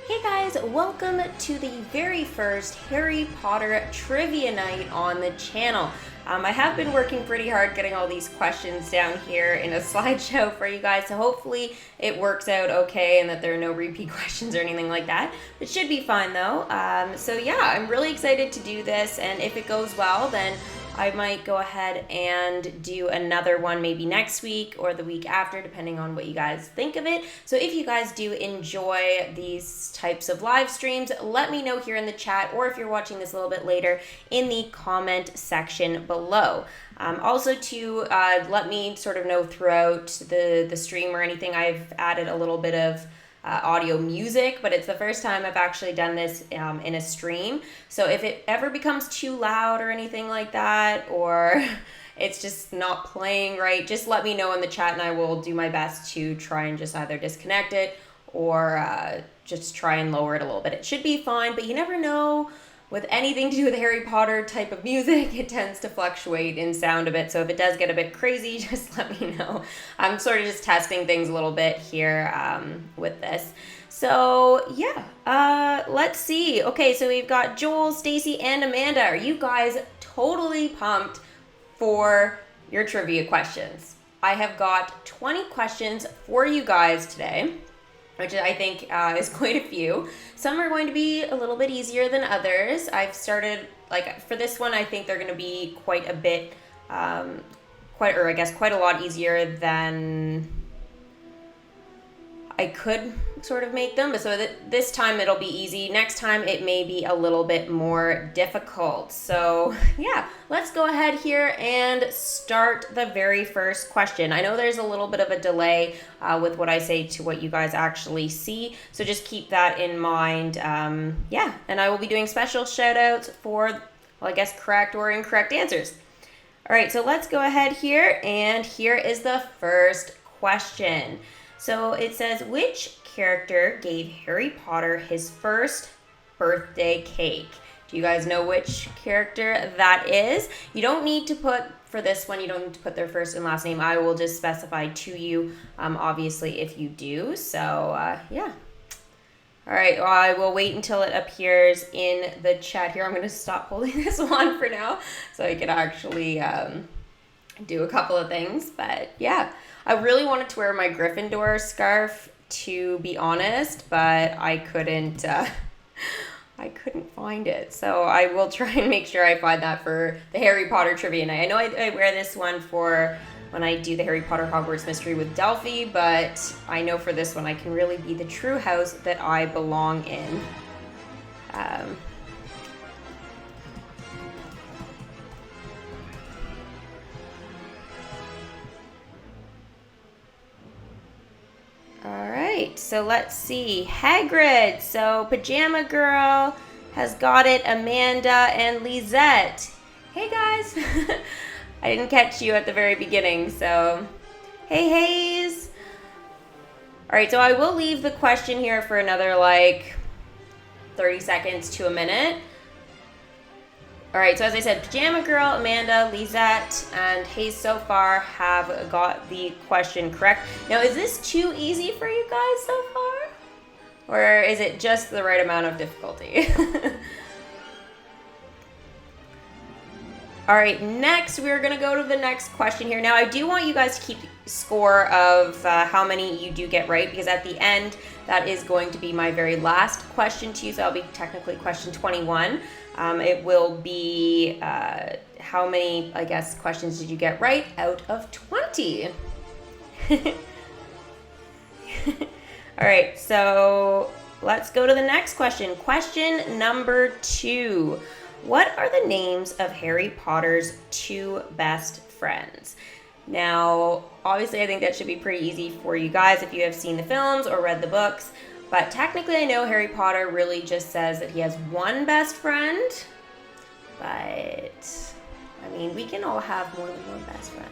Hey guys, welcome to the very first Harry Potter trivia night on the channel. I have been working pretty hard getting all these questions down here in a slideshow for you guys, so hopefully it works out okay and that there are no repeat questions or anything like that. It should be fine though. So yeah, I'm really excited to do this, and if it goes well, then I might go ahead and do another one maybe next week or the week after, depending on what you guys think of it. So if you guys do enjoy these types of live streams, let me know here in the chat, or if you're watching this a little bit later, in the comment section below. Also to let me sort of know throughout the stream or anything, I've added a little bit of audio music, but it's the first time I've actually done this in a stream. So if it ever becomes too loud or anything like that, or it's just not playing right, just let me know in the chat and I will do my best to try and just either disconnect it or just try and lower it a little bit. It should be fine, but you never know. With anything to do with Harry Potter type of music, it tends to fluctuate in sound a bit. So if it does get a bit crazy, just let me know. I'm sort of just testing things a little bit here with this. So yeah, let's see. Okay, so we've got Joel, Stacy, and Amanda. Are you guys totally pumped for your trivia questions? I have got 20 questions for you guys today, which I think is quite a few. Some are going to be a little bit easier than others. I've started, like, for this one, I think they're going to be quite a bit, quite a lot easier than I could sort of make them. But so this time it'll be easy. Next time it may be a little bit more difficult. So yeah, let's go ahead here and start the very first question. I know there's a little bit of a delay with what I say to what you guys actually see. So just keep that in mind. Yeah, and I will be doing special shout outs for, well, I guess correct or incorrect answers. All right, so let's go ahead here. And here is the first question. So it says, which character gave Harry Potter his first birthday cake? Do you guys know which character that is? You don't need to put, for this one, you don't need to put their first and last name. I will just specify to you, obviously, if you do. So, yeah. All right, well, I will wait until it appears in the chat here. I'm going to stop holding this one for now so I can actually do a couple of things. But, yeah. I really wanted to wear my Gryffindor scarf, to be honest, but I couldn't find it. So I will try and make sure I find that for the Harry Potter trivia night. I know I wear this one for when I do the Harry Potter Hogwarts mystery with Delphi, but I know for this one I can really be the true house that I belong in. All right, so let's see. Hagrid, so Pajama Girl has got it. Amanda and Lisette. Hey guys, I didn't catch you at the very beginning, so hey Hayes. All right, so I will leave the question here for another like 30 seconds to a minute. All right, so as I said, Pajama Girl, Amanda, Lisette, and Hayes so far have got the question correct. Now, is this too easy for you guys so far? Or is it just the right amount of difficulty? All right, next we're gonna go to the next question here. Now, I do want you guys to keep score of how many you do get right, because at the end, that is going to be my very last question to you, so that'll be technically question 21. It will be how many, I guess, questions did you get right out of 20? All right, so let's go to the next question. Question number 2. What are the names of Harry Potter's 2 best friends? Now, obviously, I think that should be pretty easy for you guys if you have seen the films or read the books. But technically, I know Harry Potter really just says that he has one best friend. But, I mean, we can all have more than one best friend.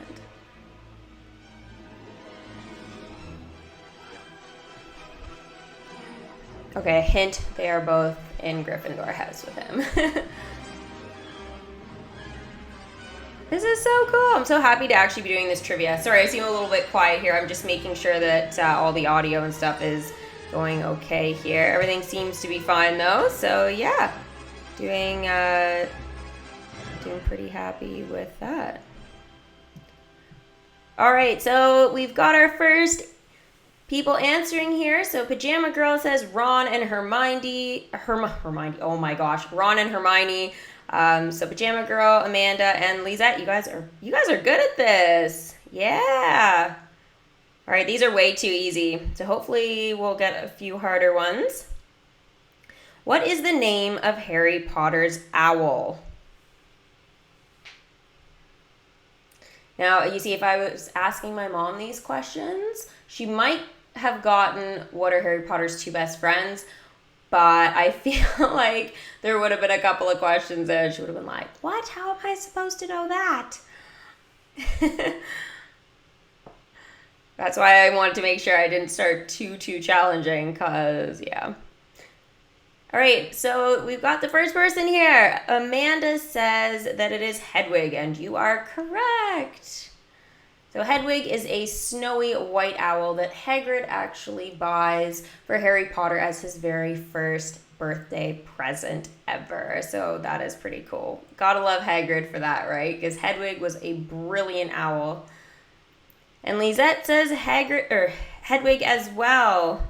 Okay, hint, they are both in Gryffindor House with him. This is so cool. I'm so happy to actually be doing this trivia. Sorry, I seem a little bit quiet here. I'm just making sure that all the audio and stuff is going okay here. Everything seems to be fine though, so yeah. Doing pretty happy with that. All right, so we've got our first people answering here. So Pajama Girl says Ron and Hermione. Oh my gosh, Ron and Hermione. So Pajama Girl, Amanda, and Lisette. You guys are good at this. Yeah. All right, these are way too easy. So hopefully we'll get a few harder ones. What is the name of Harry Potter's owl? Now, you see, if I was asking my mom these questions, she might have gotten what are Harry Potter's two best friends, but I feel like there would have been a couple of questions and she would have been like, what? How am I supposed to know that? That's why I wanted to make sure I didn't start too challenging, because, yeah. All right, so we've got the first person here. Amanda says that it is Hedwig, and you are correct. So Hedwig is a snowy white owl that Hagrid actually buys for Harry Potter as his very first birthday present ever. So that is pretty cool. Gotta love Hagrid for that, right? Because Hedwig was a brilliant owl. And Lisette says Hedwig as well.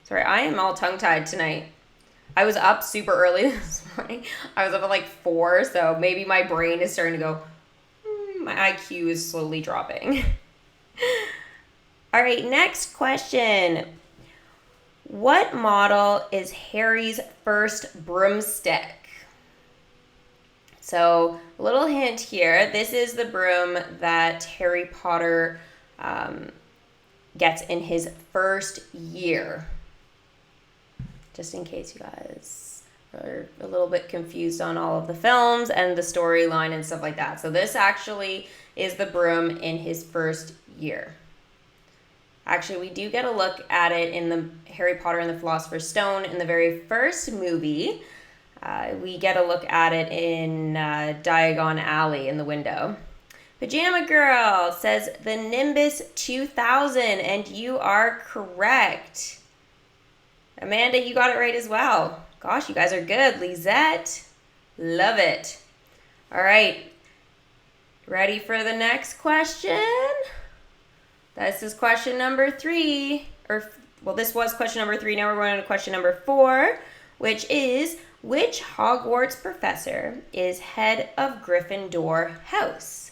Sorry, I am all tongue-tied tonight. I was up super early this morning. I was up at like 4, so maybe my brain is starting to go, my IQ is slowly dropping. All right, next question. What model is Harry's first broomstick? So, a little hint here. This is the broom that Harry Potter gets in his first year. Just in case you guys are a little bit confused on all of the films and the storyline and stuff like that. So this actually is the broom in his first year. Actually, we do get a look at it in the Harry Potter and the Philosopher's Stone in the very first movie. We get a look at it in Diagon Alley in the window. Pajama Girl says the Nimbus 2000, and you are correct. Amanda, you got it right as well. Gosh, you guys are good. Lisette, love it. All right, ready for the next question? This is question number 3. This was question number 3. Now we're going to question number 4, which is, which Hogwarts professor is head of Gryffindor House?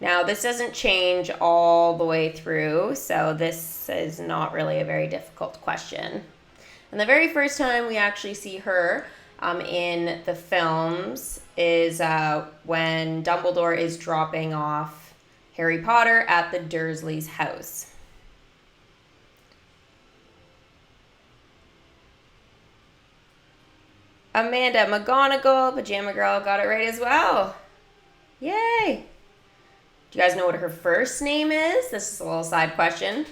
Now, this doesn't change all the way through, so this is not really a very difficult question. And the very first time we actually see her in the films is when Dumbledore is dropping off Harry Potter at the Dursleys' house. Amanda McGonagall, Pajama Girl, got it right as well. Yay! Do you guys know what her first name is? This is a little side question.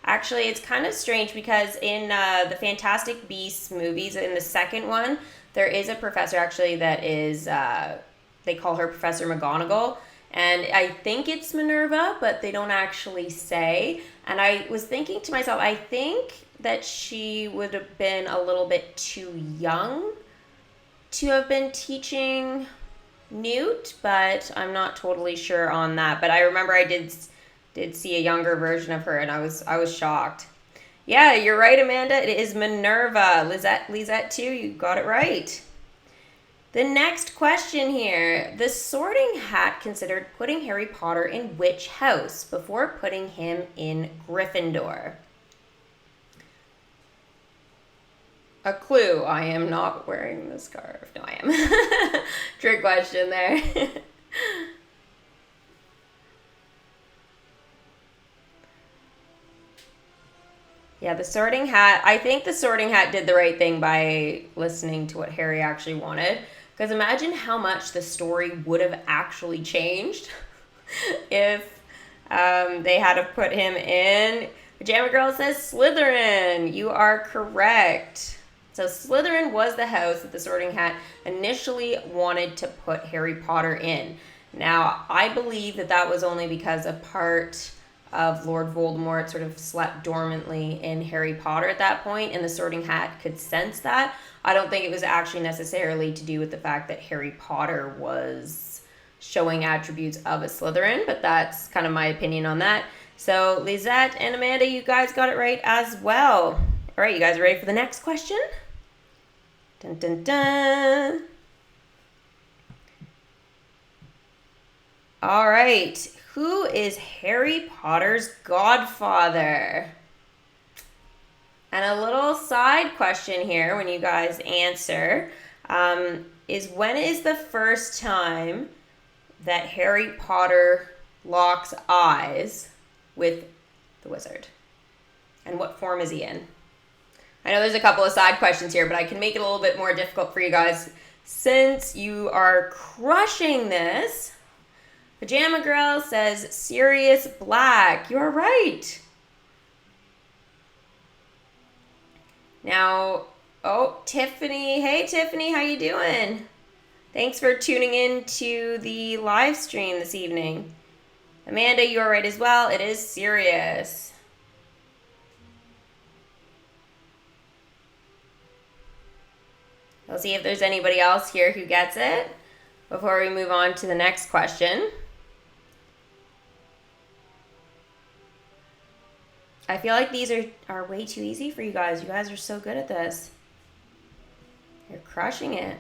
Actually, it's kind of strange because in the Fantastic Beasts movies, in the second one, there is a professor actually that is, they call her Professor McGonagall. And I think it's Minerva, but they don't actually say. And I was thinking to myself, I think that she would have been a little bit too young to have been teaching Newt, but I'm not totally sure on that. But I remember I did see a younger version of her, and I was shocked. Yeah, you're right, Amanda. It is Minerva. Lisette too. You got it right. The next question here. The Sorting Hat considered putting Harry Potter in which house before putting him in Gryffindor? A clue. I am not wearing the scarf. No, I am. Trick question there. Yeah, the Sorting Hat. I think the Sorting Hat did the right thing by listening to what Harry actually wanted. Because imagine how much the story would have actually changed if they had to put him in. Pajama Girl says Slytherin. You are correct. So Slytherin was the house that the Sorting Hat initially wanted to put Harry Potter in. Now, I believe that that was only because a part of Lord Voldemort sort of slept dormantly in Harry Potter at that point, and the Sorting Hat could sense that. I don't think it was actually necessarily to do with the fact that Harry Potter was showing attributes of a Slytherin, but that's kind of my opinion on that. So Lizette and Amanda, you guys got it right as well. All right, you guys ready for the next question? Dun, dun, dun. All right, who is Harry Potter's godfather? And a little side question here when you guys answer is when is the first time that Harry Potter locks eyes with the wizard? And what form is he in? I know there's a couple of side questions here, but I can make it a little bit more difficult for you guys since you are crushing this. Pajama Girl says Sirius Black. You're right. Now, oh, Tiffany. Hey, Tiffany, how you doing? Thanks for tuning in to the live stream this evening. Amanda, you are right as well. It is Sirius. We'll see if there's anybody else here who gets it before we move on to the next question. I feel like these are way too easy for you guys. You guys are so good at this. You're crushing it.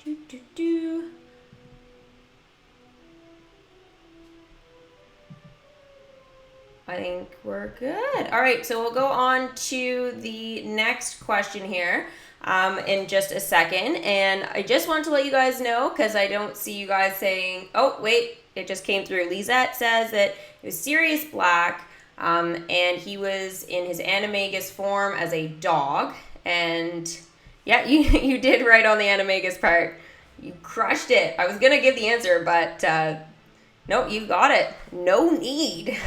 Do, do, do. I think we're good. All right, so we'll go on to the next question here in just a second. And I just want to let you guys know, because I don't see you guys saying, oh, wait, it just came through. Lisette says that it was Sirius Black, and he was in his Animagus form as a dog. And yeah, you did right on the Animagus part. You crushed it. I was going to give the answer, but no, you got it. No need.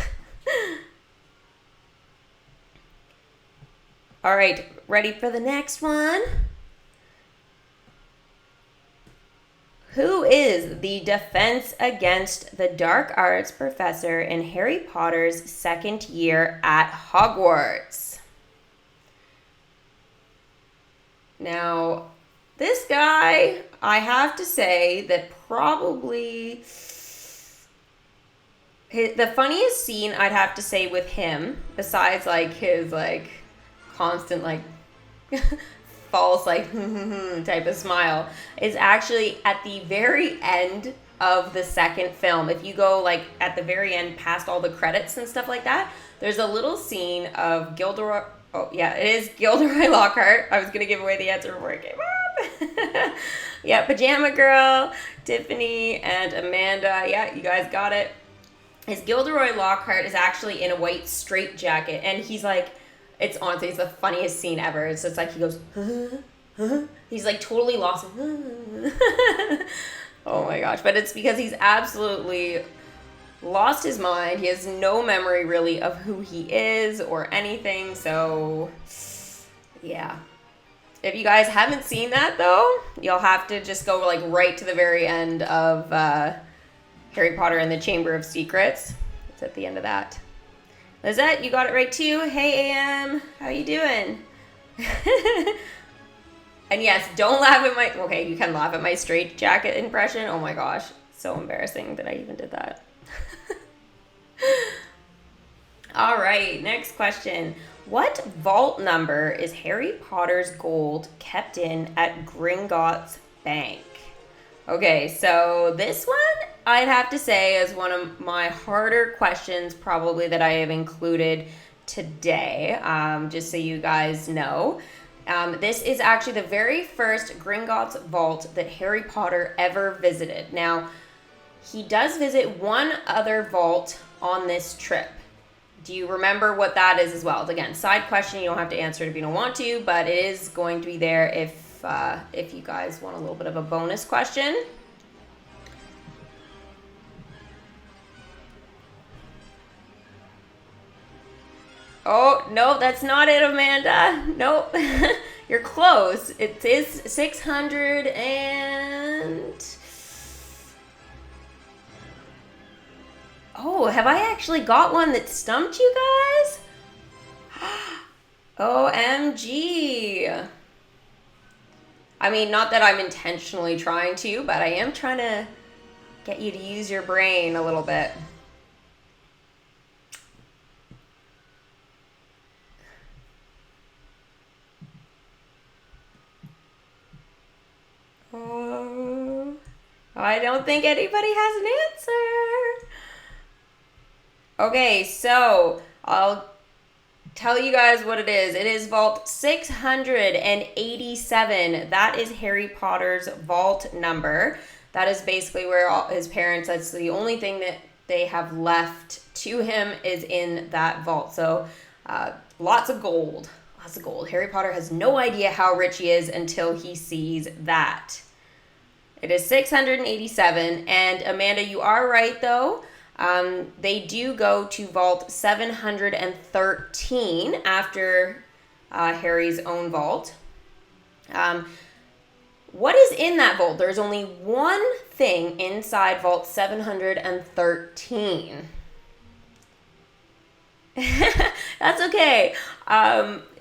All right, ready for the next one? Who is the Defense Against the Dark Arts professor in Harry Potter's second year at Hogwarts? Now, this guy, I have to say that probably the funniest scene I'd have to say with him, besides like his like constant like false like type of smile, is actually at the very end of the second film. If you go like at the very end past all the credits and stuff like that, there's a little scene of Gilderoy. Oh yeah, it is Gilderoy Lockhart. I was gonna give away the answer before it came up. Yeah, Pajama Girl, Tiffany, and Amanda. Yeah, you guys got it. His Gilderoy Lockhart is actually in a white straitjacket, and he's like, it's honestly, it's the funniest scene ever. It's just like he goes, he's like totally lost. Oh my gosh. But it's because he's absolutely lost his mind. He has no memory really of who he is or anything. So yeah. If you guys haven't seen that though, you'll have to just go like right to the very end of Harry Potter and the Chamber of Secrets. It's at the end of that. Lizette, you got it right too. Hey, AM. How you doing? And yes, don't laugh at my... Okay, you can laugh at my straitjacket impression. Oh my gosh. So embarrassing that I even did that. All right, next question. What vault number is Harry Potter's gold kept in at Gringotts Bank? Okay, so this one I'd have to say is one of my harder questions probably that I have included today, just so you guys know. This is actually the very first Gringotts vault that Harry Potter ever visited. Now, he does visit one other vault on this trip. Do you remember what that is as well? Again, side question, you don't have to answer it if you don't want to, but it is going to be there if you guys want a little bit of a bonus question. Oh, no, that's not it, Amanda. Nope. You're close. It is 600 and... Oh, have I actually got one that stumped you guys? OMG. I mean, not that I'm intentionally trying to, but I am trying to get you to use your brain a little bit. Oh, I don't think anybody has an answer. Okay, so I'll tell you guys what it is. It is vault 687. That is Harry Potter's vault number. That is basically where all his parents, that's the only thing that they have left to him is in that vault. So lots of gold. Lots of gold. Harry Potter has no idea how rich he is until he sees that. It is 687. And Amanda, you are right though. They do go to vault 713 after Harry's own vault. What is in that vault? There's only one thing inside vault 713. That's okay.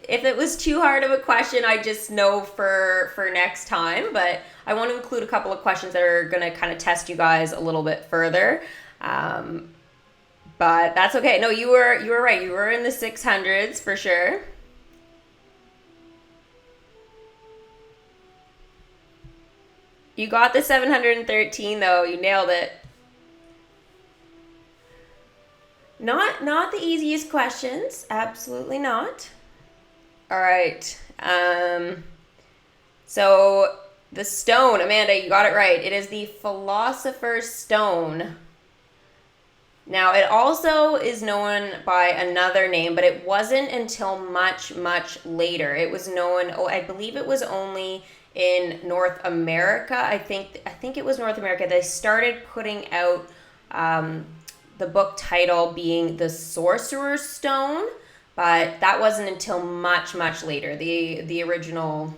If it was too hard of a question, I just know for next time. But I want to include a couple of questions that are going to kind of test you guys a little bit further. But that's okay. No, you were right. You were in the 600s for sure. You got the 713 though. You nailed it. Not the easiest questions. Absolutely not. All right. So the stone, Amanda, you got it right. It is the Philosopher's Stone. Now, it also is known by another name, but it wasn't until much, much later. It was known, I believe it was only in North America. I think it was North America. They started putting out the book title being The Sorcerer's Stone, but that wasn't until much, much later. The original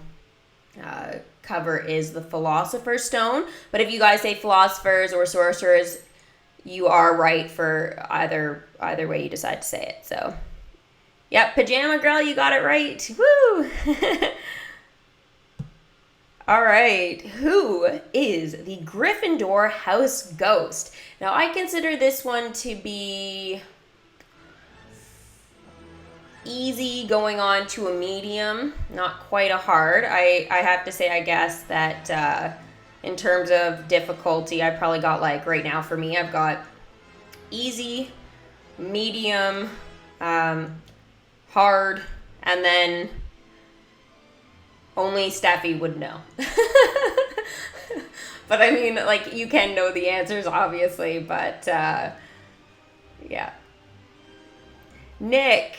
cover is The Philosopher's Stone, but if you guys say philosophers or sorcerers, you are right for either way you decide to say it. So, yep, Pajama Girl, you got it right. Woo! All right, who is the Gryffindor House ghost? Now, I consider this one to be easy going on to a medium, not quite a hard. I have to say, I guess, that in terms of difficulty, I probably got, like, right now for me, I've got easy, medium, hard, and then only Steffi would know. But I mean, like, you can know the answers, obviously, but, yeah. Nick.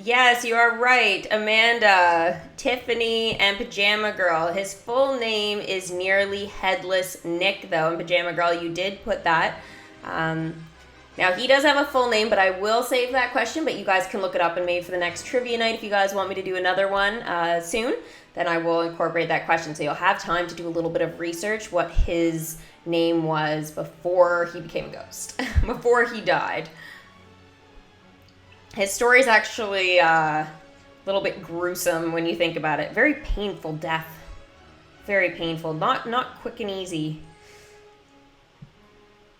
Yes, you are right. Amanda, Tiffany, and Pajama Girl. His full name is Nearly Headless Nick, though. And Pajama Girl, you did put that. Now, he does have a full name, but I will save that question. But you guys can look it up and maybe for the next trivia night, if you guys want me to do another one soon, then I will incorporate that question. So you'll have time to do a little bit of research what his name was before he became a ghost, before he died. His story is actually a little bit gruesome when you think about it. Very painful death. Very painful. Not quick and easy.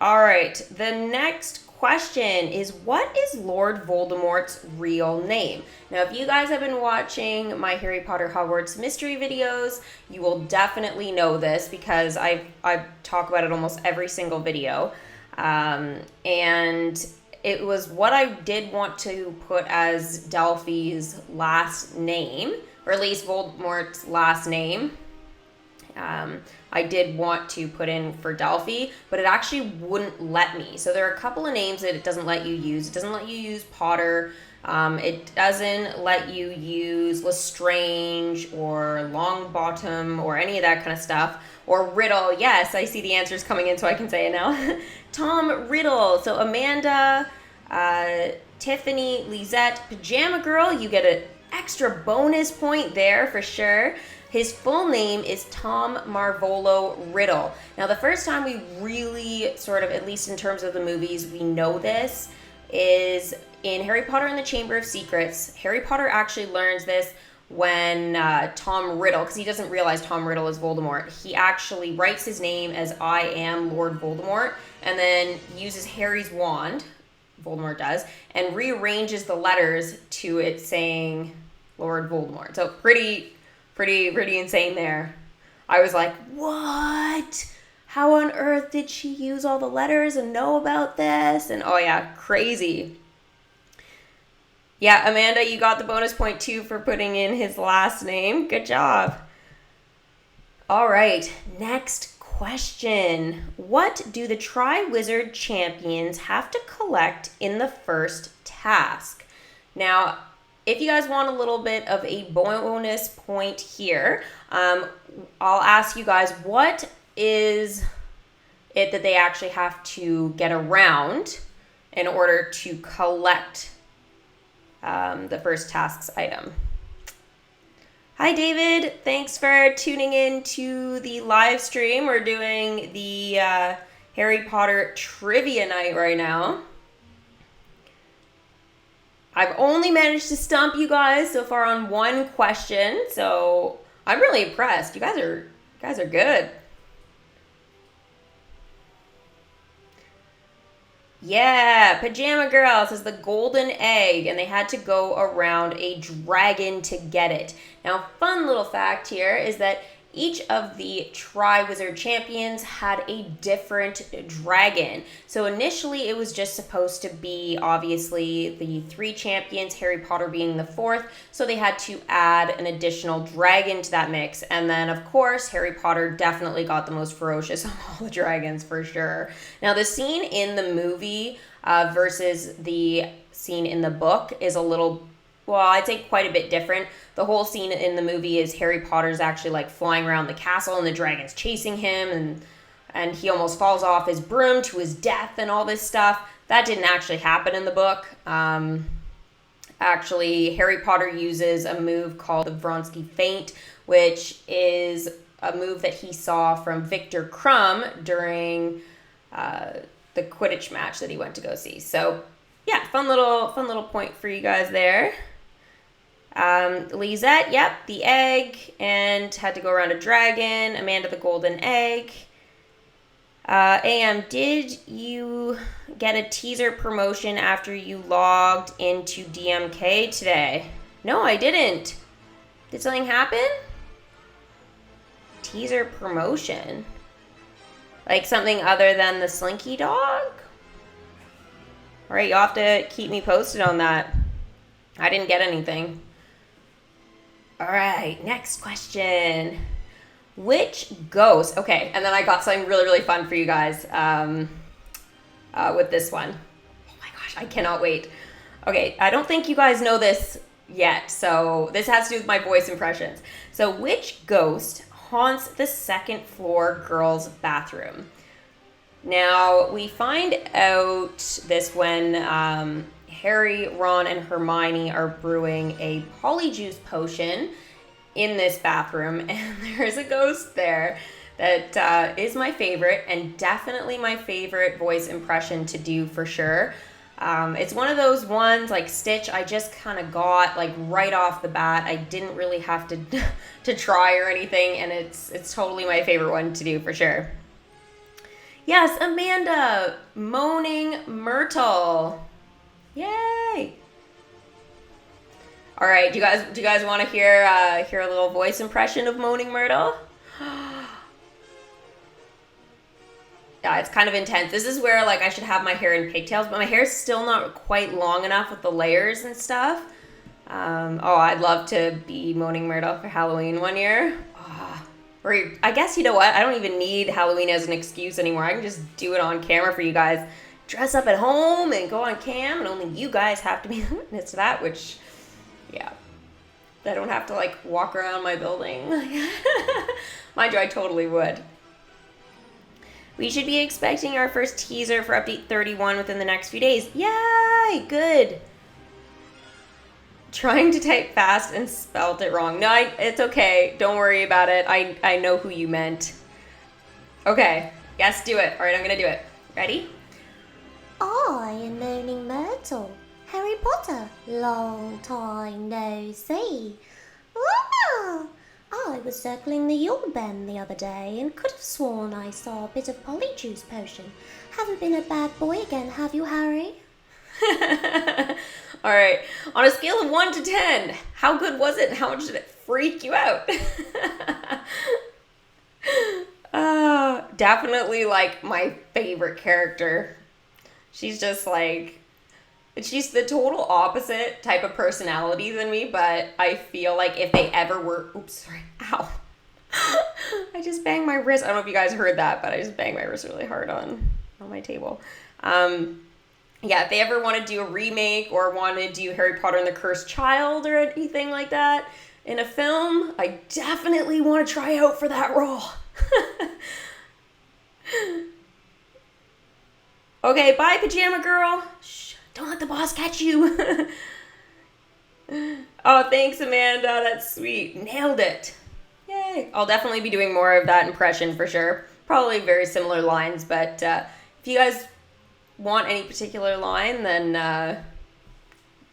All right. The next question is, what is Lord Voldemort's real name? Now, if you guys have been watching my Harry Potter Hogwarts mystery videos, you will definitely know this because I talk about it almost every single video. And it was what I did want to put as Delphi's last name, or at least Voldemort's last name. I did want to put in for Delphi, but it actually wouldn't let me. So there are a couple of names that it doesn't let you use. It doesn't let you use Potter. It doesn't let you use Lestrange or Longbottom or any of that kind of stuff. Or Riddle. Yes, I see the answers coming in, so I can say it now. Tom Riddle. So Amanda, Tiffany, Lisette, Pajama Girl, you get an extra bonus point there for sure. His full name is Tom Marvolo Riddle. Now, the first time we really sort of, at least in terms of the movies, we know this is in Harry Potter and the Chamber of Secrets. Harry Potter actually learns this when Tom Riddle, because he doesn't realize Tom Riddle is Voldemort, he actually writes his name as I am Lord Voldemort, and then uses Harry's wand, Voldemort does, and rearranges the letters to it saying Lord Voldemort. So pretty insane there. I was like, what? How on earth did she use all the letters and know about this? And oh yeah, crazy. Yeah, Amanda, you got the bonus point too for putting in his last name. Good job. All right, next question. What do the Triwizard champions have to collect in the first task? Now, if you guys want a little bit of a bonus point here, I'll ask you guys, what is it that they actually have to get around in order to collect the first tasks item? Hi, David. Thanks for tuning in to the live stream. We're doing the Harry Potter trivia night right now. I've only managed to stump you guys so far on one question, so I'm really impressed. You guys are good. Yeah, Pajama Girl says the golden egg, and they had to go around a dragon to get it. Now, fun little fact here is that each of the Triwizard champions had a different dragon. So initially it was just supposed to be obviously the 3 champions, Harry Potter being the 4th, so they had to add an additional dragon to that mix. And then of course, Harry Potter definitely got the most ferocious of all the dragons for sure. Now the scene in the movie versus the scene in the book is a little, well, I'd say quite a bit different. The whole scene in the movie is Harry Potter's actually like flying around the castle and the dragon's chasing him and he almost falls off his broom to his death and all this stuff. That didn't actually happen in the book. Actually, Harry Potter uses a move called the Vronsky Feint, which is a move that he saw from Victor Crumb during the Quidditch match that he went to go see. So yeah, fun little point for you guys there. Lisette, yep, the egg, and had to go around a dragon. Amanda, the golden egg. AM, did you get a teaser promotion after you logged into DMK today? No, I didn't. Did something happen? Teaser promotion? Like something other than the Slinky Dog? Alright, you'll have to keep me posted on that. I didn't get anything. Alright, next question. Which ghost... Okay, and then I got something really, really fun for you guys with this one. Oh my gosh, I cannot wait. Okay, I don't think you guys know this yet, so this has to do with my voice impressions. So which ghost haunts the second floor girls' bathroom? Now, we find out this when Harry, Ron, and Hermione are brewing a polyjuice potion in this bathroom, and there's a ghost there that is my favorite, and definitely my favorite voice impression to do for sure. It's one of those ones like Stitch I just kind of got like right off the bat. I didn't really have to try or anything, and it's totally my favorite one to do for sure. Yes, Amanda, Moaning Myrtle. Yay! All right, do you guys want to hear a little voice impression of Moaning Myrtle? Yeah, it's kind of intense. This is where like I should have my hair in pigtails, but my hair's still not quite long enough with the layers and stuff. I'd love to be Moaning Myrtle for Halloween one year. Or I guess, you know what? I don't even need Halloween as an excuse anymore. I can just do it on camera for you guys. Dress up at home and go on cam, and only you guys have to be the witness to that, which, yeah. I don't have to, like, walk around my building. Mind you, I totally would. We should be expecting our first teaser for update 31 within the next few days. Yay! Good. Trying to type fast and spelled it wrong. No, it's okay. Don't worry about it. I know who you meant. Okay. Yes, do it. All right, I'm going to do it. Ready? I am Moaning Myrtle. Harry Potter, long time no see. Ah, I was circling the Yule Bend the other day and could have sworn I saw a bit of polyjuice potion. Haven't been a bad boy again, have you, Harry? All right. On a scale of 1 to 10, how good was it and how much did it freak you out? Definitely like my favorite character. She's just like, she's the total opposite type of personality than me, but I feel like if they ever were, oops, sorry, ow. I just banged my wrist. I don't know if you guys heard that, but I just banged my wrist really hard on my table. Yeah, if they ever want to do a remake or want to do Harry Potter and the Cursed Child or anything like that in a film, I definitely want to try out for that role. Okay, bye, Pajama Girl. Shh, don't let the boss catch you. Oh, thanks, Amanda. That's sweet. Nailed it. Yay. I'll definitely be doing more of that impression for sure. Probably very similar lines, but if you guys want any particular line, then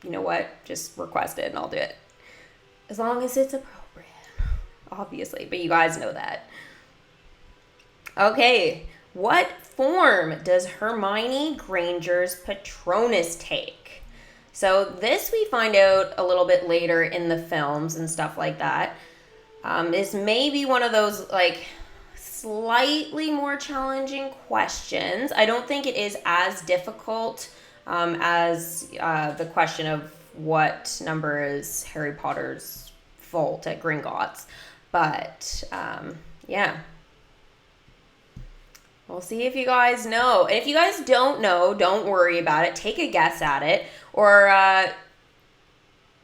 you know what? Just request it and I'll do it. As long as it's appropriate, obviously, but you guys know that. Okay, what form does Hermione Granger's Patronus take? So this we find out a little bit later in the films and stuff like that. This may be one of those like slightly more challenging questions. I don't think it is as difficult as the question of what number is Harry Potter's vault at Gringotts. But yeah. We'll see if you guys know. And if you guys don't know, don't worry about it. Take a guess at it. Or,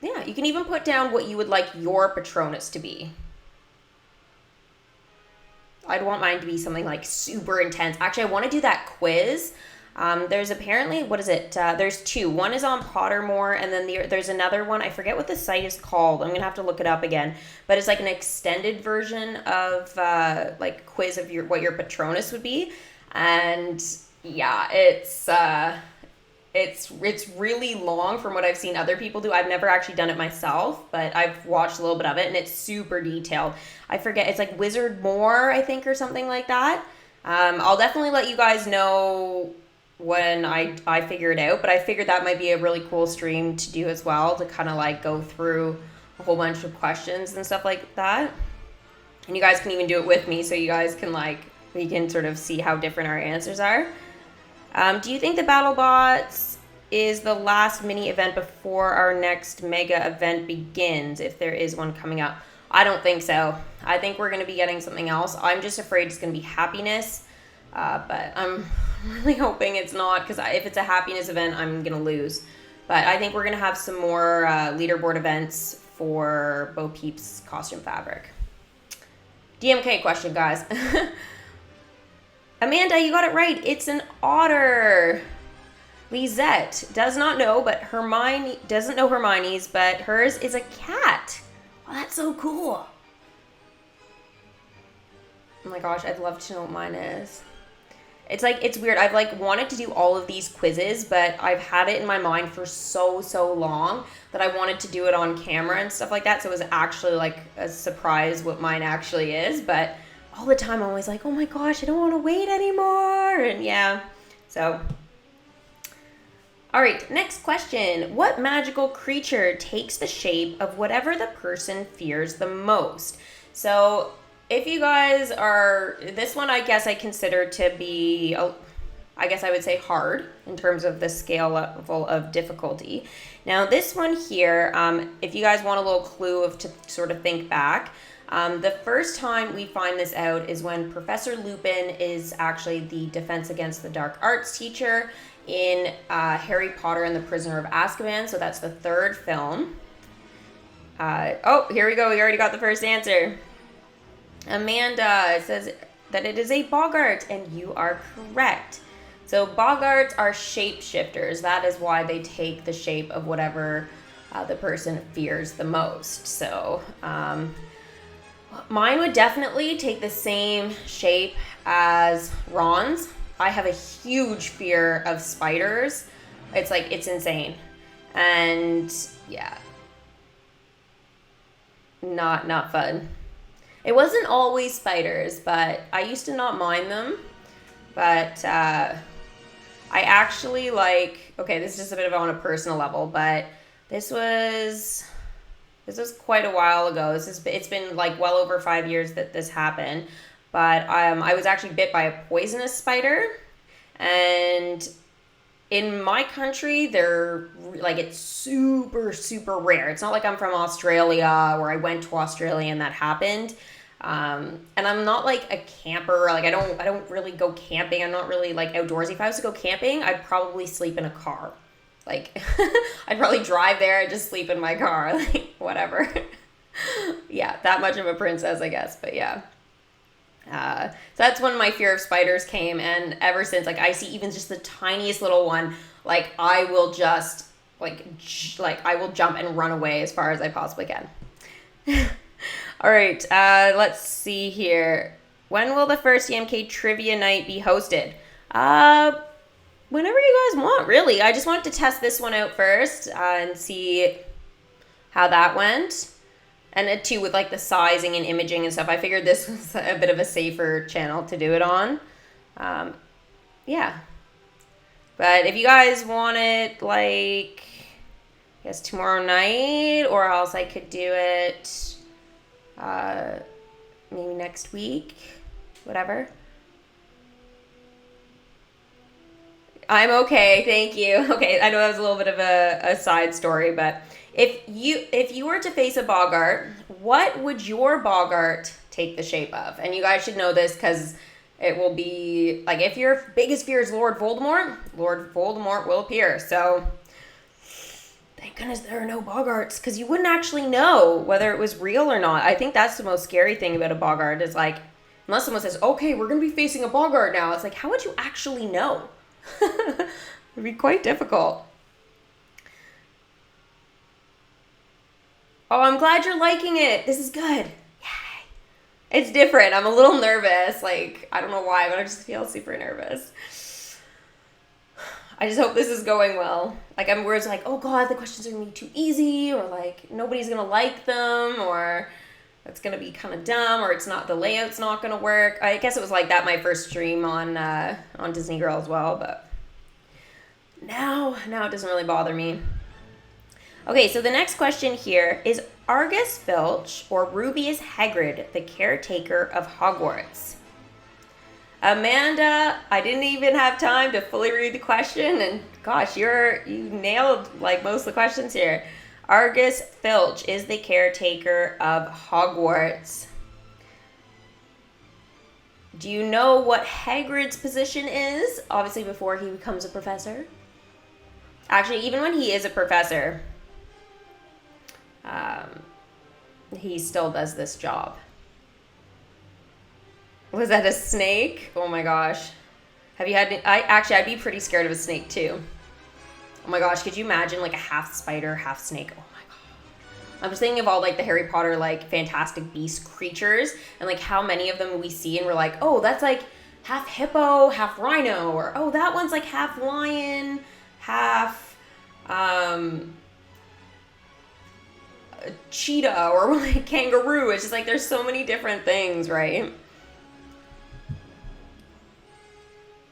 yeah, you can even put down what you would like your Patronus to be. I'd want mine to be something like super intense. Actually, I want to do that quiz. There's apparently, what is it? There's two. One is on Pottermore, and then there's another one. I forget what the site is called. I'm going to have to look it up again. But it's like an extended version of like quiz of what your Patronus would be. And yeah, it's really long from what I've seen other people do. I've never actually done it myself, but I've watched a little bit of it, and it's super detailed. I forget. It's like Wizard More, I think, or something like that. I'll definitely let you guys know when I figure it out, but I figured that might be a really cool stream to do as well, to kind of like go through a whole bunch of questions and stuff like that. And you guys can even do it with me, so you guys can we can sort of see how different our answers are. Do you think the BattleBots is the last mini event before our next mega event begins, if there is one coming up? I don't think so. I think we're going to be getting something else. I'm just afraid it's going to be happiness, but I'm really hoping it's not, because if it's a happiness event, I'm going to lose. But I think we're going to have some more leaderboard events for Bo Peep's costume fabric. DMK question, guys. Amanda, you got it right. It's an otter. Lisette does not know, but Hermione doesn't know Hermione's, but hers is a cat. Oh, that's so cool. Oh my gosh, I'd love to know what mine is. It's weird. I've wanted to do all of these quizzes, but I've had it in my mind for so long that I wanted to do it on camera and stuff like that. So it was actually like a surprise what mine actually is, but all the time I'm always like, oh my gosh, I don't want to wait anymore. And yeah, so. All right, next question. What magical creature takes the shape of whatever the person fears the most? So if you guys are, this one I guess I consider to be, I guess I would say hard in terms of the scale level of difficulty. Now this one here, if you guys want a little clue to sort of think back, the first time we find this out is when Professor Lupin is actually the Defense Against the Dark Arts teacher in Harry Potter and the Prisoner of Azkaban. So that's the third film. Oh, here we go. We already got the first answer. Amanda says that it is a boggart, and you are correct. So boggarts are shapeshifters. That is why they take the shape of whatever the person fears the most. So mine would definitely take the same shape as Ron's. I have a huge fear of spiders. It's like, it's insane. And yeah, not fun. It wasn't always spiders, but I used to not mind them. But I actually like, okay, this is just a bit of on a personal level, but this was quite a while ago. It's been like well over 5 years that this happened. But I was actually bit by a poisonous spider, and in my country, they're like, it's super, super rare. It's not like I'm from Australia, where I went to Australia and that happened. And I'm not like a camper. Like I don't really go camping. I'm not really like outdoorsy. If I was to go camping, I'd probably sleep in a car. Like I'd probably drive there and just sleep in my car. Like whatever. Yeah, that much of a princess, I guess. But yeah. So that's when my fear of spiders came, and ever since, like I see even just the tiniest little one, like I will just like I will jump and run away as far as I possibly can. All right, let's see here. When will the first EMK trivia night be hosted? Whenever you guys want, really. I just wanted to test this one out first and see how that went. And too, with like the sizing and imaging and stuff, I figured this was a bit of a safer channel to do it on. Yeah. But if you guys want it, like, I guess tomorrow night, or else I could do it maybe next week, whatever. I'm okay, thank you. Okay, I know that was a little bit of a side story, but if you were to face a boggart, what would your boggart take the shape of? And you guys should know this because it will be, like, if your biggest fear is Lord Voldemort will appear. So thank goodness there are no boggarts, because you wouldn't actually know whether it was real or not. I think that's the most scary thing about a boggart is, like, unless someone says, okay, we're going to be facing a boggart now. It's like, how would you actually know? It would be quite difficult. Oh, I'm glad you're liking it. This is good. Yay. It's different. I'm a little nervous. Like, I don't know why, but I just feel super nervous. I just hope this is going well. Like, I'm worried, like, oh God, the questions are going to be too easy, or like, nobody's going to like them, or it's going to be kind of dumb, or it's not, the layout's not going to work. I guess it was like that my first stream on Disney Girl as well, but now it doesn't really bother me. Okay, so the next question here is Argus Filch or Rubeus Hagrid the caretaker of Hogwarts? Amanda, I didn't even have time to fully read the question, and gosh, you nailed like most of the questions here. Argus Filch is the caretaker of Hogwarts. Do you know what Hagrid's position is? Obviously before he becomes a professor. Actually, even when he is a professor, he still does this job. Was that a snake? Oh my gosh. Have you had I'd be pretty scared of a snake too. Oh my gosh, could you imagine like a half spider, half snake? Oh my god. I'm just thinking of all like the Harry Potter like Fantastic Beast creatures, and like how many of them we see and we're like, oh, that's like half hippo, half rhino, or oh, that one's like half lion, half cheetah, or like kangaroo. It's just like there's so many different things, right?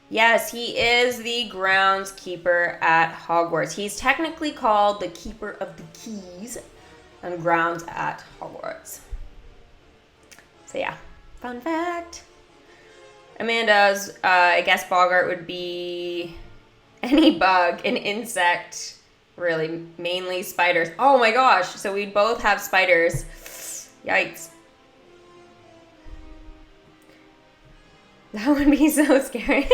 Yes, he is the groundskeeper at Hogwarts. He's technically called the keeper of the keys and grounds at Hogwarts. So yeah, fun fact. Amanda's, I guess boggart would be any bug, an insect, really, mainly spiders. Oh my gosh, so we both have spiders. Yikes. That would be so scary.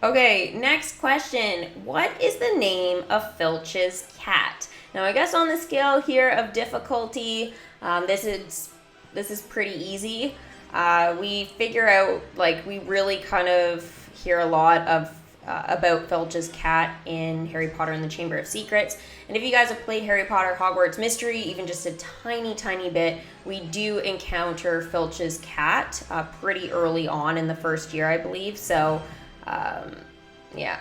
Okay, next question. What is the name of Filch's cat? Now, I guess on the scale here of difficulty, this is pretty easy. We figure out, like, we really kind of hear a lot of about Filch's cat in Harry Potter and the Chamber of Secrets. And if you guys have played Harry Potter Hogwarts Mystery, even just a tiny bit, we do encounter Filch's cat pretty early on in the first year, I believe. So, yeah.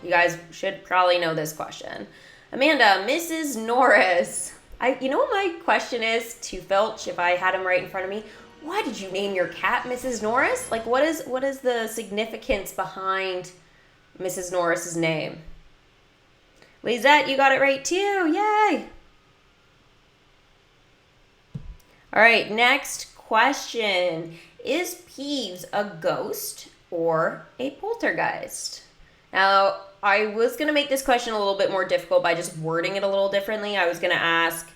You guys should probably know this question. Amanda, Mrs. Norris. You know what my question is to Filch if I had him right in front of me? Why did you name your cat Mrs. Norris? Like, what is the significance behind Mrs. Norris's name? Lizette, you got it right too. Yay! All right, next question. Is Peeves a ghost or a poltergeist? Now, I was going to make this question a little bit more difficult by just wording it a little differently. I was going to ask,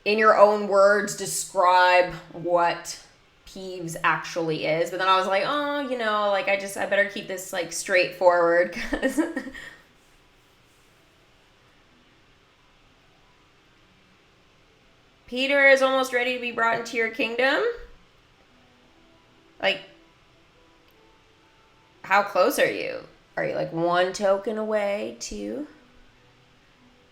in your own words, describe what Peeves actually is. But then I was like, oh, you know, like I better keep this like straightforward. 'Cause Peter is almost ready to be brought into your kingdom. Like, how close are you? Are you like one token away, two?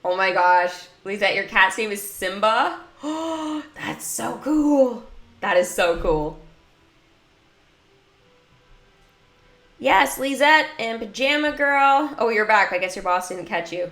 Oh my gosh. Lizette, your cat's name is Simba? Oh, that's so cool. That is so cool. Yes, Lizette and Pajama Girl. Oh, you're back. I guess your boss didn't catch you.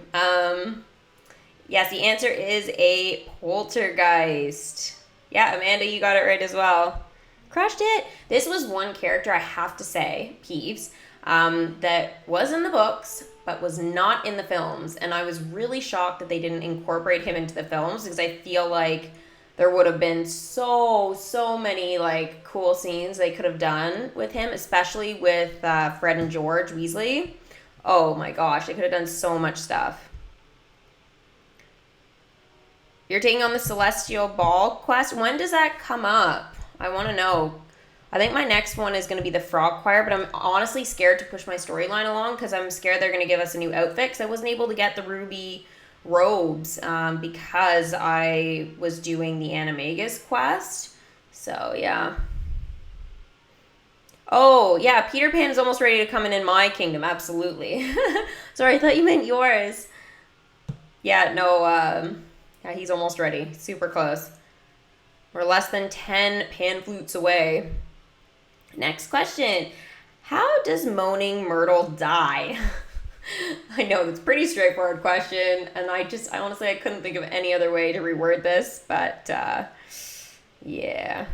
Yes, the answer is a poltergeist. Yeah, Amanda, you got it right as well. Crushed it. This was one character, I have to say, Peeves, that was in the books, but was not in the films. And I was really shocked that they didn't incorporate him into the films, because I feel like there would have been so many like cool scenes they could have done with him, especially with Fred and George Weasley. Oh my gosh, they could have done so much stuff. You're taking on the Celestial Ball quest. When does that come up? I want to know. I think my next one is going to be the Frog Choir, but I'm honestly scared to push my storyline along because I'm scared they're going to give us a new outfit, because I wasn't able to get the ruby robes because I was doing the Animagus quest. So, yeah. Oh, yeah, Peter Pan is almost ready to come in my kingdom. Absolutely. Sorry, I thought you meant yours. Yeah, no, yeah, he's almost ready. Super close. We're less than 10 pan flutes away. Next question. How does Moaning Myrtle die? I know, that's a pretty straightforward question, and I honestly, I couldn't think of any other way to reword this, but, yeah.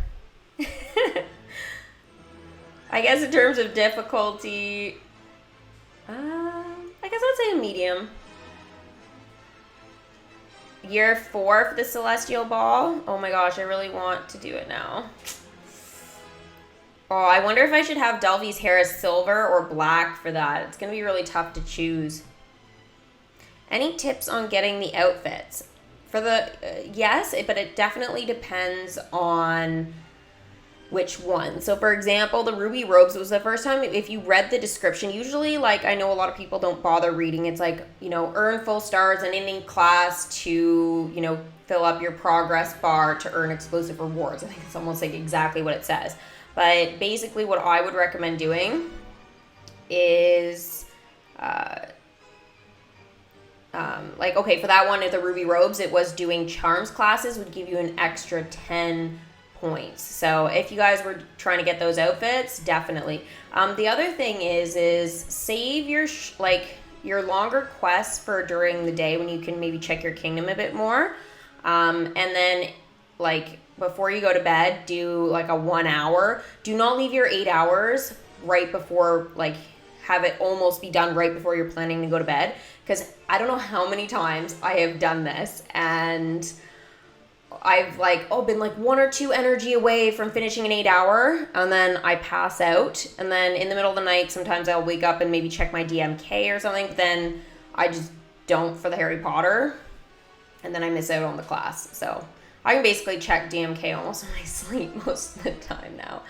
I guess in terms of difficulty, I guess I'd say a medium. Year 4 for the Celestial Ball. Oh my gosh, I really want to do it now. Oh, I wonder if I should have Delphi's hair as silver or black for that. It's going to be really tough to choose. Any tips on getting the outfits? For the, yes, but it definitely depends on which one. So for example, the ruby robes was the first time, if you read the description, usually, like, I know a lot of people don't bother reading. It's like, you know, earn full stars in any class to, you know, fill up your progress bar to earn exclusive rewards. I think it's almost like exactly what it says. But basically what I would recommend doing is, like, okay, for that one, at the ruby robes, it was doing charms classes would give you an extra 10 points. So if you guys were trying to get those outfits, definitely. The other thing is save your your longer quests for during the day when you can maybe check your kingdom a bit more. And then, like, before you go to bed, do like a 1 hour. Do not leave your 8 hours right before, like, have it almost be done right before you're planning to go to bed. Because I don't know how many times I have done this, and I've been like 1 or 2 energy away from finishing an 8 hour, and then I pass out, and then in the middle of the night sometimes I'll wake up and maybe check my DMK or something, but then I just don't for the Harry Potter, and then I miss out on the class. So I can basically check DMK almost in my sleep most of the time now.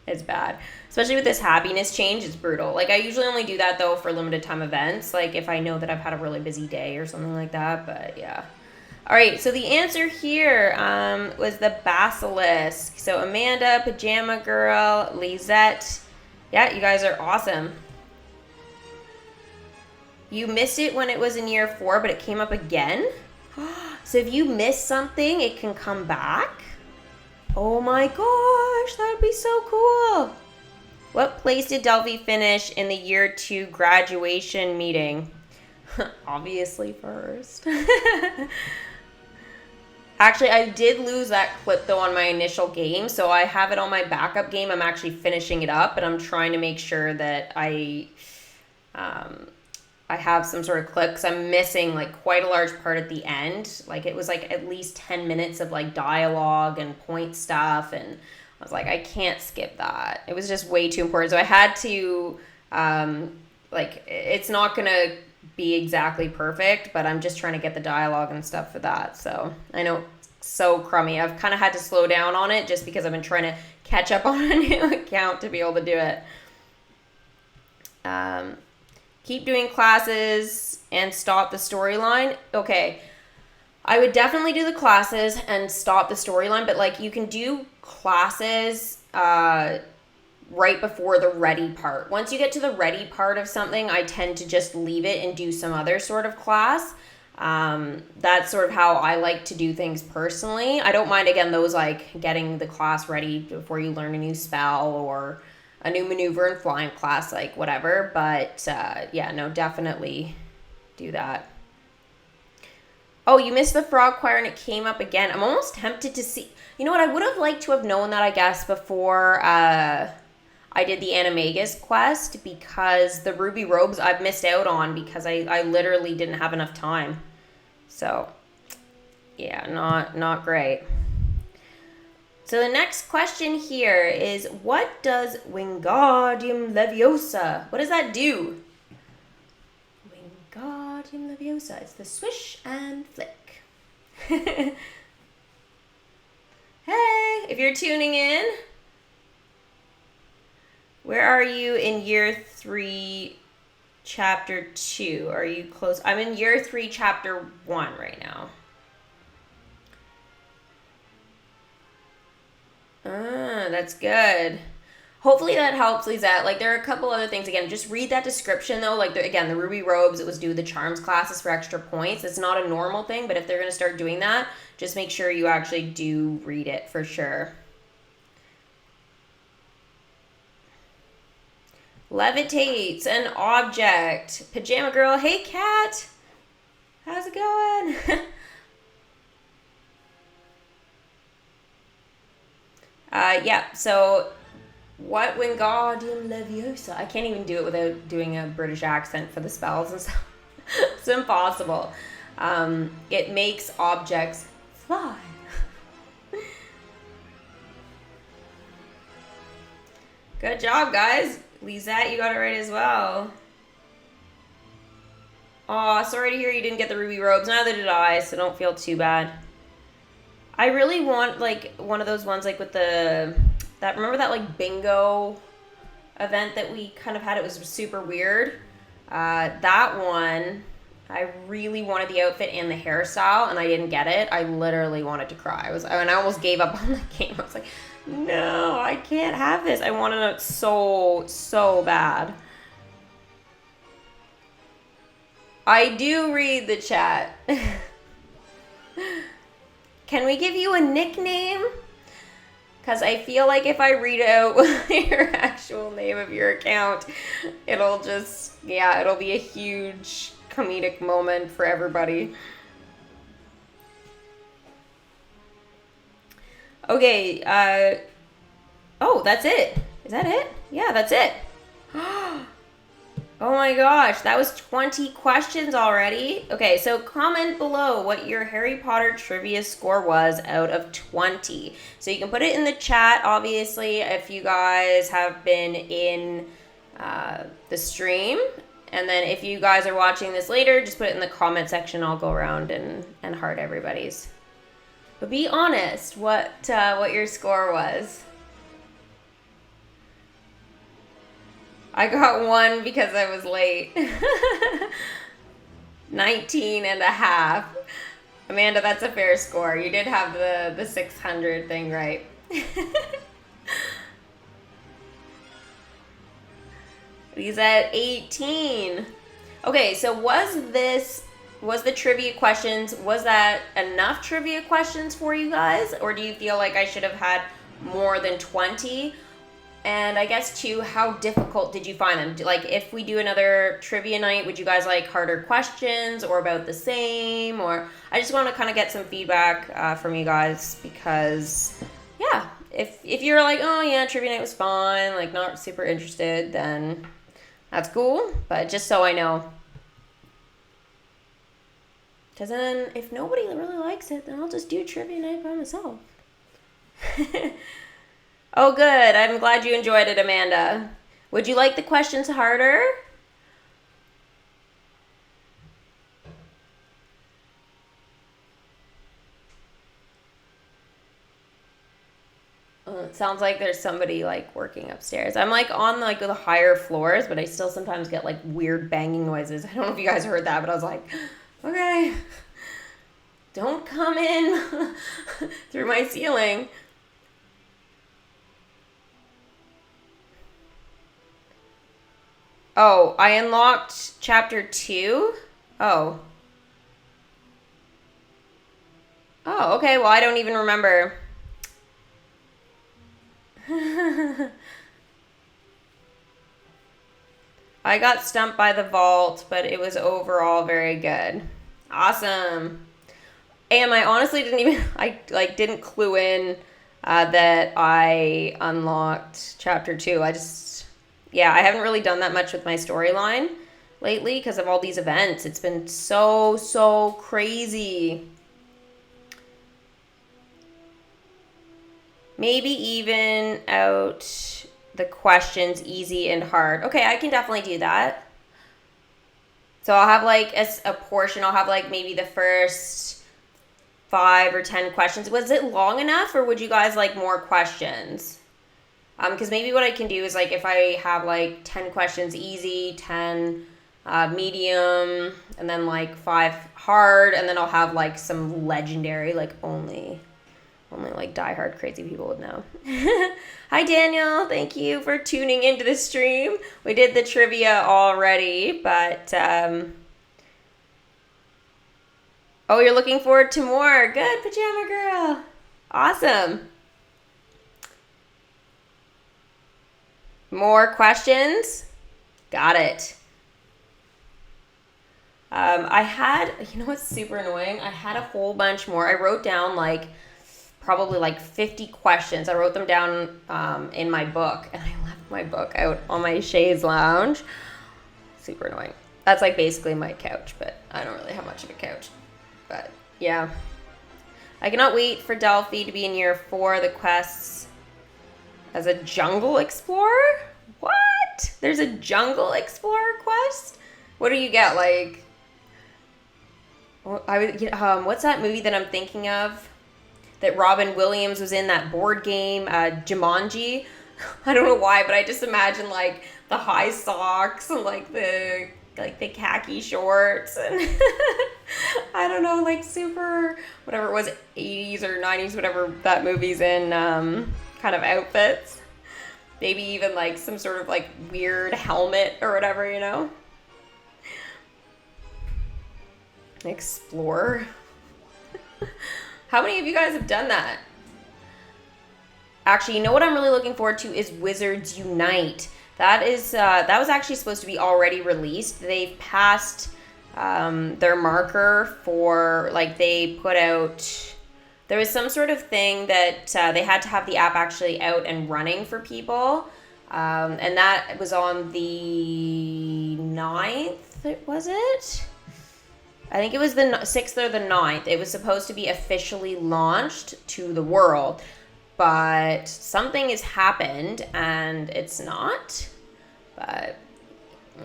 It's bad. Especially with this happiness change, it's brutal. Like, I usually only do that though for limited time events, like if I know that I've had a really busy day or something like that, but yeah. All right, so the answer here was the basilisk. So Amanda, Pajama Girl, Lisette. Yeah, you guys are awesome. You missed it when it was in year 4, but it came up again? So if you miss something, it can come back? Oh my gosh, that would be so cool. What place did Delphi finish in the year 2 graduation meeting? Obviously first. Actually, I did lose that clip though on my initial game, so I have it on my backup game. I'm actually finishing it up, and I'm trying to make sure that I have some sort of clip because I'm missing like quite a large part at the end. Like it was like at least 10 minutes of like dialogue and point stuff, and I was like, I can't skip that. It was just way too important. So I had to, like, it's not going to be exactly perfect, but I'm just trying to get the dialogue and stuff for that. So I know it's so crummy. I've kind of had to slow down on it just because I've been trying to catch up on a new account to be able to do it. Keep doing classes and stop the storyline. Okay. I would definitely do the classes and stop the storyline, but like you can do classes right before the ready part. Once you get to the ready part of something, I tend to just leave it and do some other sort of class. That's sort of how I like to do things personally. I don't mind, again, those like getting the class ready before you learn a new spell or a new maneuver in flying class, like whatever. But yeah, no, definitely do that. Oh, you missed the frog choir and it came up again. I'm almost tempted to see. You know what? I would have liked to have known that, I guess, before I did the Animagus quest, because the ruby robes I've missed out on because I literally didn't have enough time. So, yeah, not great. So the next question here is, what does Wingardium Leviosa, what does that do? Wingardium Leviosa, it's the swish and flick. Hey, if you're tuning in, where are you in year 3, chapter 2? Are you close? I'm in year 3, chapter 1 right now. That's good. Hopefully that helps, Lisette. Like, there are a couple other things. Again, just read that description, though. Like, again, the ruby robes, it was do the charms classes for extra points. It's not a normal thing, but if they're going to start doing that, just make sure you actually do read it for sure. Levitates an object. Pajama girl. Hey, cat. How's it going? Yeah, so what Wingardium Leviosa? I can't even do it without doing a British accent for the spells and stuff. It's impossible. It makes objects fly. Good job, guys. Lisette, you got it right as well. Aw, sorry to hear you didn't get the ruby robes. Neither did I, so don't feel too bad. I really want, like, one of those ones, like, with remember that, like, bingo event that we kind of had? It was super weird. That one, I really wanted the outfit and the hairstyle, and I didn't get it. I literally wanted to cry. I almost gave up on the game. I was like, no, I can't have this. I wanted it so bad. I do read the chat. Can we give you a nickname? Because I feel like if I read out your actual name of your account, it'll just, yeah, it'll be a huge comedic moment for everybody. Okay, oh, that's it. Is that it? Yeah, that's it. Oh my gosh, that was 20 questions already. Okay, so comment below what your Harry Potter trivia score was out of 20. So you can put it in the chat, obviously, if you guys have been in the stream. And then if you guys are watching this later, just put it in the comment section. I'll go around and heart everybody's. But be honest, what your score was. I got 1 because I was late. 19 and a half. Amanda, that's a fair score. You did have the 600 thing right. He's at 18. Okay, so was the trivia questions, was that enough trivia questions for you guys? Or do you feel like I should have had more than 20? And I guess too, how difficult did you find them? Like, if we do another trivia night, would you guys like harder questions or about the same? Or I just want to kind of get some feedback from you guys because, yeah, if you're like, oh yeah, trivia night was fine, like not super interested, then that's cool. But just so I know. Because then if nobody really likes it, then I'll just do trivia night by myself. Oh, good. I'm glad you enjoyed it, Amanda. Would you like the questions harder? It sounds like there's somebody like working upstairs. I'm like on like the higher floors, but I still sometimes get like weird banging noises. I don't know if you guys heard that, but I was like, okay, don't come in through my ceiling. Oh, I unlocked chapter 2? Oh. Oh, okay, well, I don't even remember. I got stumped by the vault, but it was overall very good. Awesome. And I honestly didn't clue in that I unlocked chapter 2. I haven't really done that much with my storyline lately because of all these events. It's been so crazy. Maybe even out the questions easy and hard. Okay, I can definitely do that. So I'll have like a portion. I'll have like maybe the first 5 or 10 questions. Was it long enough or would you guys like more questions? Because maybe what I can do is like if I have like 10 questions easy, 10 medium, and then like 5 hard, and then I'll have like some legendary, like only like diehard crazy people would know. Hi Daniel, thank you for tuning into the stream. We did the trivia already, but oh, you're looking forward to more. Good, Pajama Girl. Awesome. More questions? Got it. You know what's super annoying? I had a whole bunch more. I wrote down like probably like 50 questions. I wrote them down in my book, and I left my book out on my chaise lounge. Super annoying. That's like basically my couch, but I don't really have much of a couch. But yeah. I cannot wait for Delphi to be in year 4 of the quests as a jungle explorer? What? There's a jungle explorer quest? What do you get? Like, what's that movie that I'm thinking of? That Robin Williams was in, that board game, Jumanji. I don't know why, but I just imagine like the high socks and like the khaki shorts and I don't know, like super whatever it was, 80s or 90s, whatever that movie's in, kind of outfits. Maybe even like some sort of like weird helmet or whatever, you know? Explorer. How many of you guys have done that? Actually, you know what I'm really looking forward to is Wizards Unite. That was actually supposed to be already released. They've passed their marker for, like, they put out, there was some sort of thing that they had to have the app actually out and running for people. And that was on the 9th, was it? I think it was the 6th or the 9th. It was supposed to be officially launched to the world. But something has happened and it's not. But,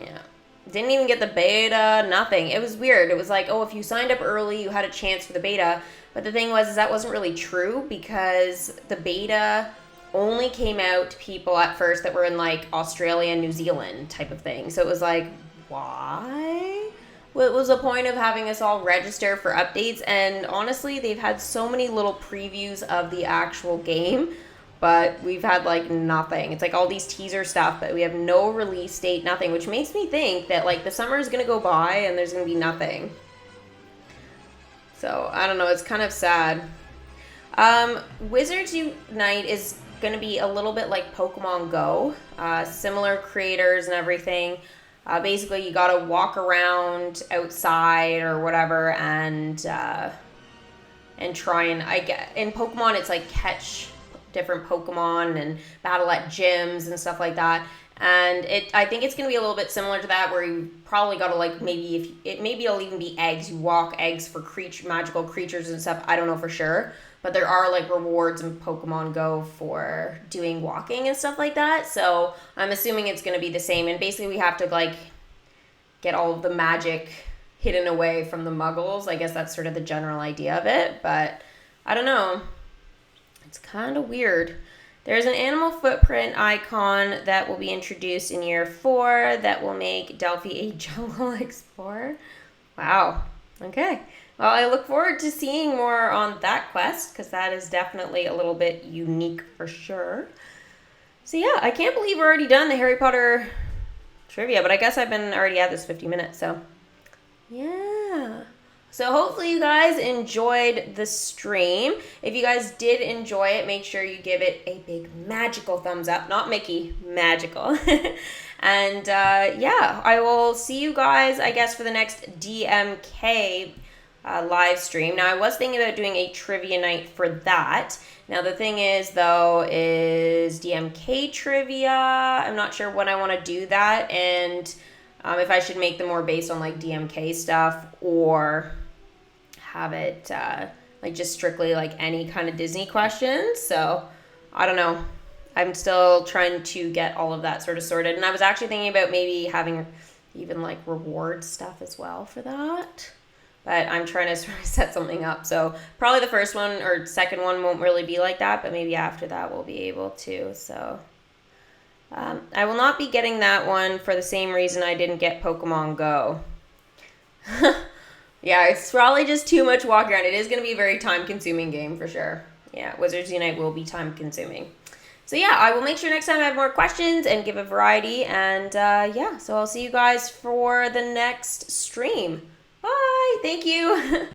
yeah. Didn't even get the beta, nothing. It was weird. It was like, oh, if you signed up early, you had a chance for the beta. But the thing was, is that wasn't really true because the beta only came out to people at first that were in, like, Australia and New Zealand type of thing. So it was like, why what was the point of having us all register for updates? And honestly, they've had so many little previews of the actual game, but we've had like nothing. It's like all these teaser stuff, but we have no release date, nothing, which makes me think that like the summer is gonna go by and there's gonna be nothing. So I don't know, it's kind of sad. Wizards Unite is going to be a little bit like Pokemon Go, similar creators and everything. Basically, you got to walk around outside or whatever and try and in Pokemon it's like catch different Pokemon and battle at gyms and stuff like that. And I think it's gonna be a little bit similar to that, where you probably gotta like maybe it'll even be eggs. You walk eggs for magical creatures and stuff. I don't know for sure, but there are like rewards in Pokemon Go for doing walking and stuff like that. So I'm assuming it's gonna be the same. And basically we have to like get all of the magic hidden away from the Muggles. I guess that's sort of the general idea of it, but I don't know. It's kind of weird. There's an animal footprint icon that will be introduced in year 4 that will make Delphi a jungle explorer. Wow. Okay. Well, I look forward to seeing more on that quest, because that is definitely a little bit unique for sure. So yeah, I can't believe we're already done the Harry Potter trivia, but I guess I've been already at this 50 minutes, so yeah. So hopefully you guys enjoyed the stream. If you guys did enjoy it, make sure you give it a big magical thumbs up. Not Mickey, magical. And yeah, I will see you guys, I guess, for the next DMK live stream. Now, I was thinking about doing a trivia night for that. Now, the thing is, though, is DMK trivia. I'm not sure when I want to do that, and if I should make them more based on like DMK stuff, or have it like just strictly like any kind of Disney questions. So I don't know. I'm still trying to get all of that sort of sorted. And I was actually thinking about maybe having even like reward stuff as well for that. But I'm trying to sort of set something up. So probably the first one or second one won't really be like that, but maybe after that we'll be able to. So I will not be getting that one for the same reason I didn't get Pokemon Go. Yeah, it's probably just too much walk around. It is going to be a very time-consuming game for sure. Yeah, Wizards Unite will be time-consuming. So yeah, I will make sure next time I have more questions and give a variety. And yeah, so I'll see you guys for the next stream. Bye! Thank you!